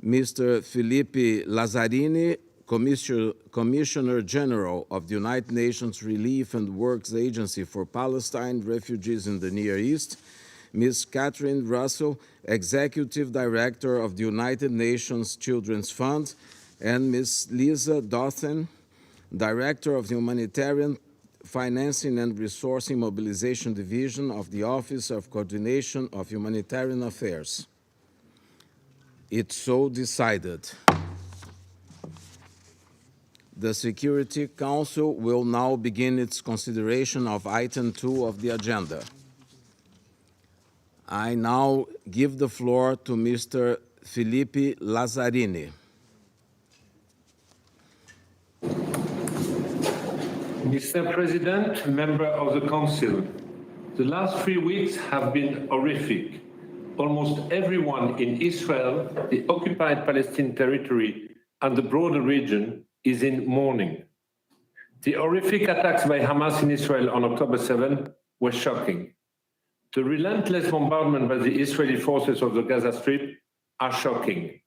Mr. Philippe Lazzarini, Commissioner General of the United Nations Relief and Works Agency for Palestine Refugees in the Near East, Ms. Catherine Russell, Executive Director of the United Nations Children's Fund, and Ms. Lisa Dothan, Director of the Humanitarian Financing and Resourcing Mobilization Division of the Office of Coordination of Humanitarian Affairs. It's so decided. The Security Council will now begin its consideration of item 2 of the agenda. I now give the floor to Mr. Philippe Lazzarini. Mr. President, member of the Council, the last 3 weeks have been horrific. Almost everyone in Israel, the occupied Palestinian territory, and the broader region is in mourning. The horrific attacks by Hamas in Israel on October 7 were shocking. The relentless bombardment by the Israeli forces of the Gaza Strip are shocking.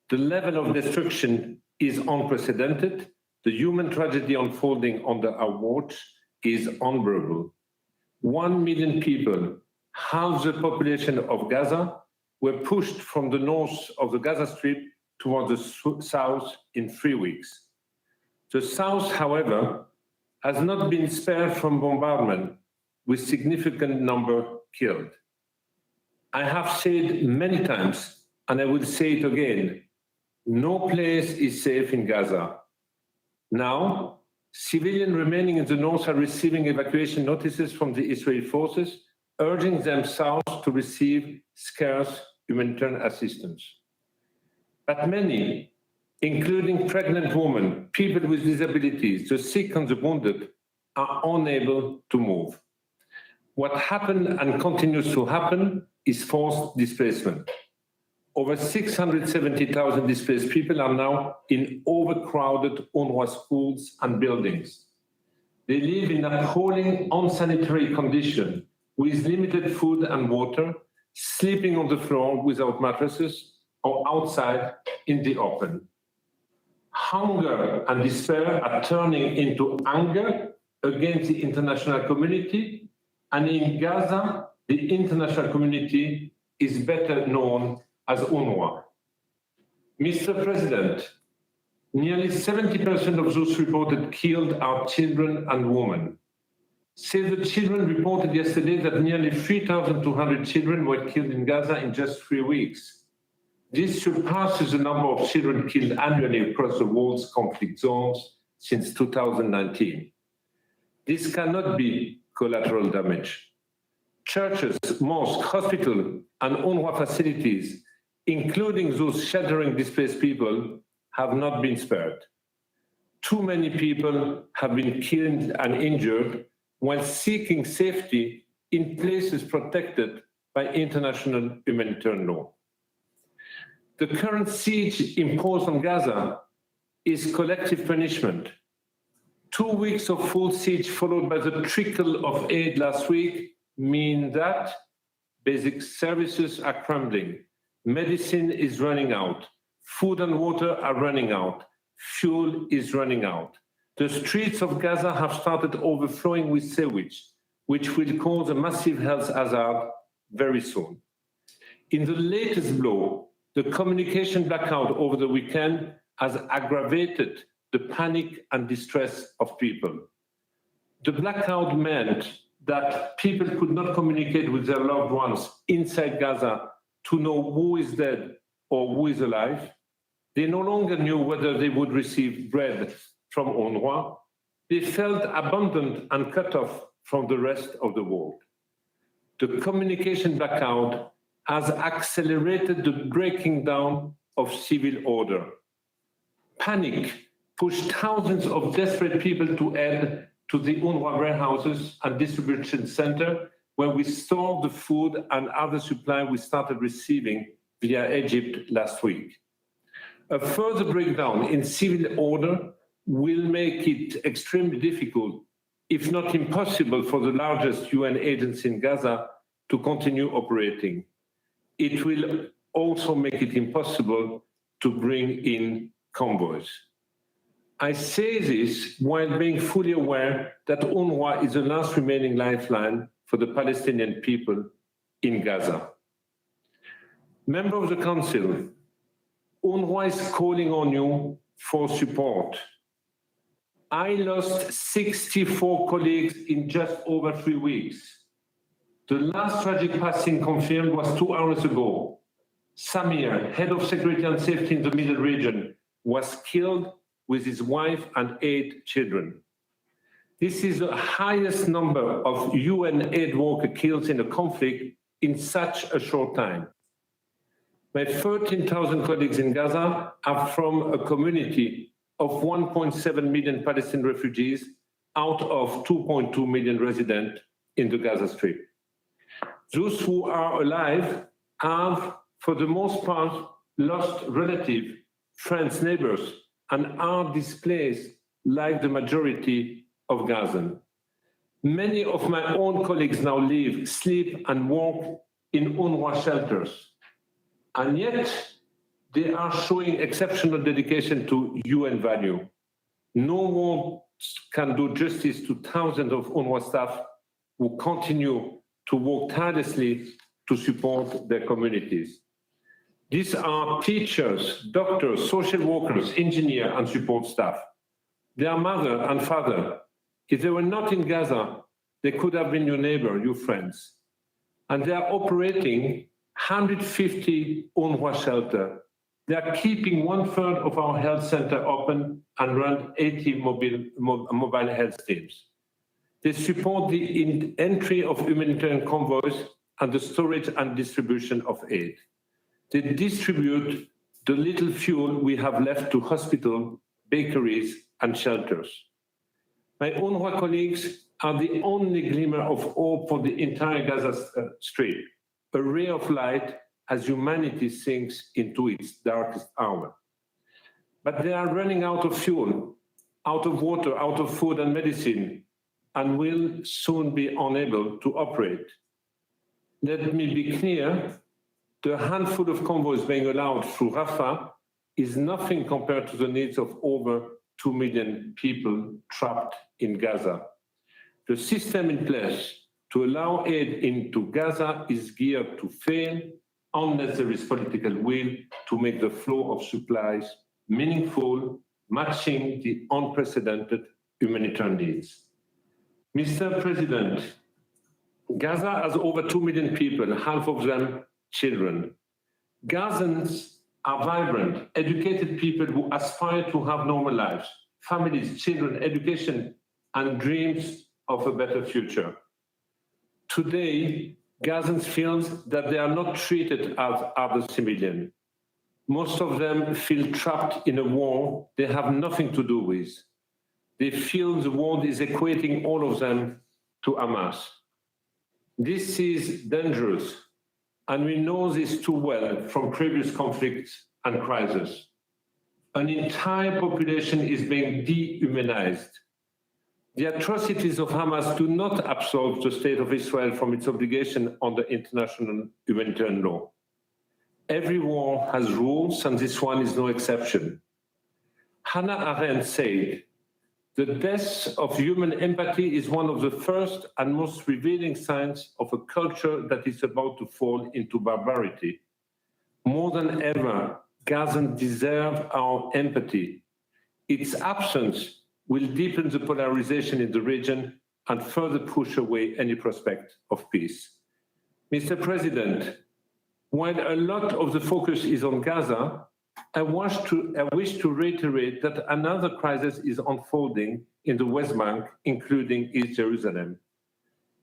The level of destruction is unprecedented. The human tragedy unfolding under our watch is unbearable. 1 million people, half the population of Gaza, were pushed from the north of the Gaza Strip towards the south in 3 weeks. The south, however, has not been spared from bombardment, with significant number killed. I have said many times, and I will say it again, no place is safe in Gaza. Now, civilians remaining in the north are receiving evacuation notices from the Israeli forces, urging them south to receive scarce humanitarian assistance. But many, including pregnant women, people with disabilities, the sick and the wounded, are unable to move. What happened and continues to happen is forced displacement. Over 670,000 displaced people are now in overcrowded UNRWA schools and buildings. They live in appalling, unsanitary conditions with limited food and water, sleeping on the floor without mattresses or outside in the open. Hunger and despair are turning into anger against the international community, and in Gaza, the international community is better known as UNRWA. Mr. President, nearly 70% of those reported killed are children and women. Save the Children reported yesterday that nearly 3,200 children were killed in Gaza in just 3 weeks. This surpasses the number of children killed annually across the world's conflict zones since 2019. This cannot be collateral damage. Churches, mosques, hospitals, and UNRWA facilities, including those sheltering displaced people, have not been spared. Too many people have been killed and injured while seeking safety in places protected by international humanitarian law. The current siege imposed on Gaza is collective punishment. 2 weeks of full siege followed by the trickle of aid last week mean that basic services are crumbling, medicine is running out, food and water are running out, fuel is running out. The streets of Gaza have started overflowing with sewage, which will cause a massive health hazard very soon. In the latest blow, the communication blackout over the weekend has aggravated the panic and distress of people. The blackout meant that people could not communicate with their loved ones inside Gaza to know who is dead or who is alive. They no longer knew whether they would receive bread from UNRWA. They felt abandoned and cut off from the rest of the world. The communication blackout has accelerated the breaking down of civil order. Panic pushed thousands of desperate people to head to the UNRWA warehouses and distribution center, where we store the food and other supply we started receiving via Egypt last week. A further breakdown in civil order will make it extremely difficult, if not impossible, for the largest UN agency in Gaza to continue operating. It will also make it impossible to bring in convoys. I say this while being fully aware that UNRWA is the last remaining lifeline for the Palestinian people in Gaza. Member of the Council, UNRWA is calling on you for support. I lost 64 colleagues in just over 3 weeks. The last tragic passing confirmed was 2 hours ago. Samir, head of security and safety in the Middle region, was killed with his wife and 8 children. This is the highest number of UN aid workers killed in a conflict in such a short time. My 13,000 colleagues in Gaza are from a community of 1.7 million Palestinian refugees out of 2.2 million residents in the Gaza Strip. Those who are alive have, for the most part, lost relatives, friends, neighbors, and are displaced like the majority of Gazans. Many of my own colleagues now live, sleep, and work in UNRWA shelters. And yet, they are showing exceptional dedication to UN value. No one can do justice to thousands of UNRWA staff who continue to work tirelessly to support their communities. These are teachers, doctors, social workers, engineers, and support staff. They are mother and father. If they were not in Gaza, they could have been your neighbor, your friends. And they are operating 150 UNRWA shelters. They are keeping 1/3 of our health center open and run 80 mobile health teams. They support the entry of humanitarian convoys and the storage and distribution of aid. They distribute the little fuel we have left to hospitals, bakeries, and shelters. My UNRWA colleagues are the only glimmer of hope for the entire Gaza Strip, a ray of light as humanity sinks into its darkest hour. But they are running out of fuel, out of water, out of food and medicine, and will soon be unable to operate. Let me be clear, the handful of convoys being allowed through Rafah is nothing compared to the needs of over 2 million people trapped in Gaza. The system in place to allow aid into Gaza is geared to fail unless there is political will to make the flow of supplies meaningful, matching the unprecedented humanitarian needs. Mr. President, Gaza has over 2 million people, half of them children. Gazans are vibrant, educated people who aspire to have normal lives, families, children, education, and dreams of a better future. Today, Gazans feel that they are not treated as other civilians. Most of them feel trapped in a war they have nothing to do with. They feel the world is equating all of them to Hamas. This is dangerous, and we know this too well from previous conflicts and crises. An entire population is being dehumanized. The atrocities of Hamas do not absolve the state of Israel from its obligation under international humanitarian law. Every war has rules, and this one is no exception. Hannah Arendt said, "The death of human empathy is one of the first and most revealing signs of a culture that is about to fall into barbarity. More than ever, Gazans deserve our empathy. Its absence will deepen the polarization in the region and further push away any prospect of peace." Mr. President, while a lot of the focus is on Gaza, I wish to reiterate that another crisis is unfolding in the West Bank, including East Jerusalem.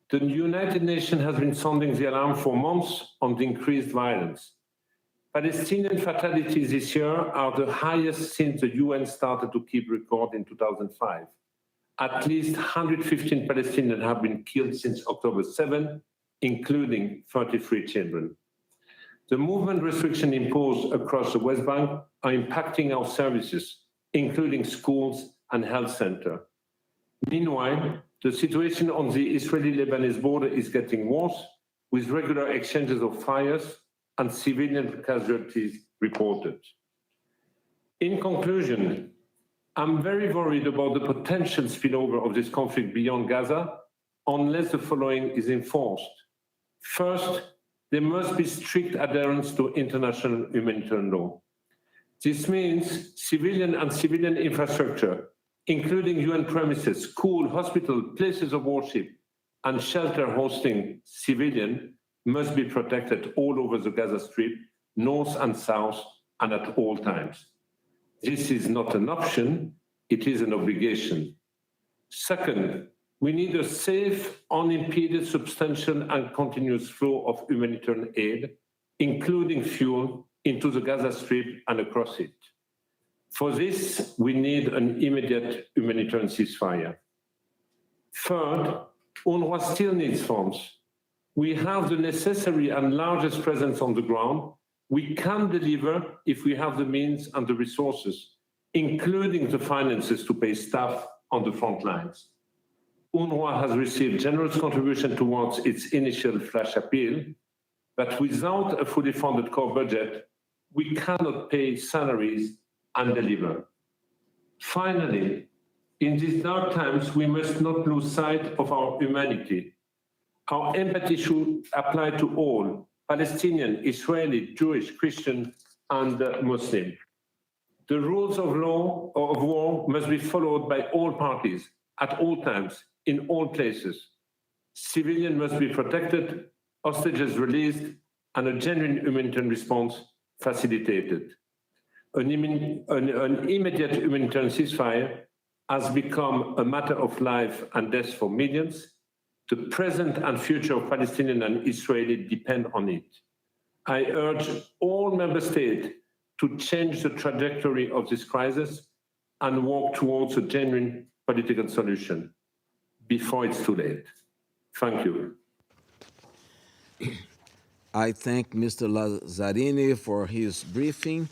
The United Nations has been sounding the alarm for months on the increased violence. Palestinian fatalities this year are the highest since the UN started to keep record in 2005. At least 115 Palestinians have been killed since October 7, including 33 children. The movement restrictions imposed across the West Bank are impacting our services, including schools and health centers. Meanwhile, the situation on the Israeli-Lebanese border is getting worse, with regular exchanges of fires and civilian casualties reported. In conclusion, I'm very worried about the potential spillover of this conflict beyond Gaza unless the following is enforced. First, there must be strict adherence to international humanitarian law. This means civilian and civilian infrastructure, including UN premises, school, hospital, places of worship, and shelter hosting civilian, must be protected all over the Gaza Strip, north and south, and at all times. This is not an option, it is an obligation. Second, we need a safe, unimpeded, substantial, and continuous flow of humanitarian aid, including fuel, into the Gaza Strip and across it. For this, we need an immediate humanitarian ceasefire. Third, UNRWA still needs funds. We have the necessary and largest presence on the ground. We can deliver if we have the means and the resources, including the finances to pay staff on the front lines. UNRWA has received generous contribution towards its initial flash appeal, but without a fully funded core budget, we cannot pay salaries and deliver. Finally, in these dark times, we must not lose sight of our humanity. Our empathy should apply to all, Palestinian, Israeli, Jewish, Christian, and Muslim. The rules of law of war must be followed by all parties, at all times, in all places. Civilians must be protected, hostages released, and a genuine humanitarian response facilitated. An immediate humanitarian ceasefire has become a matter of life and death for millions. The present and future of Palestinian and Israeli depend on it. I urge all member states to change the trajectory of this crisis and work towards a genuine political solution before it's too late. Thank you. I thank Mr. Lazzarini for his briefing.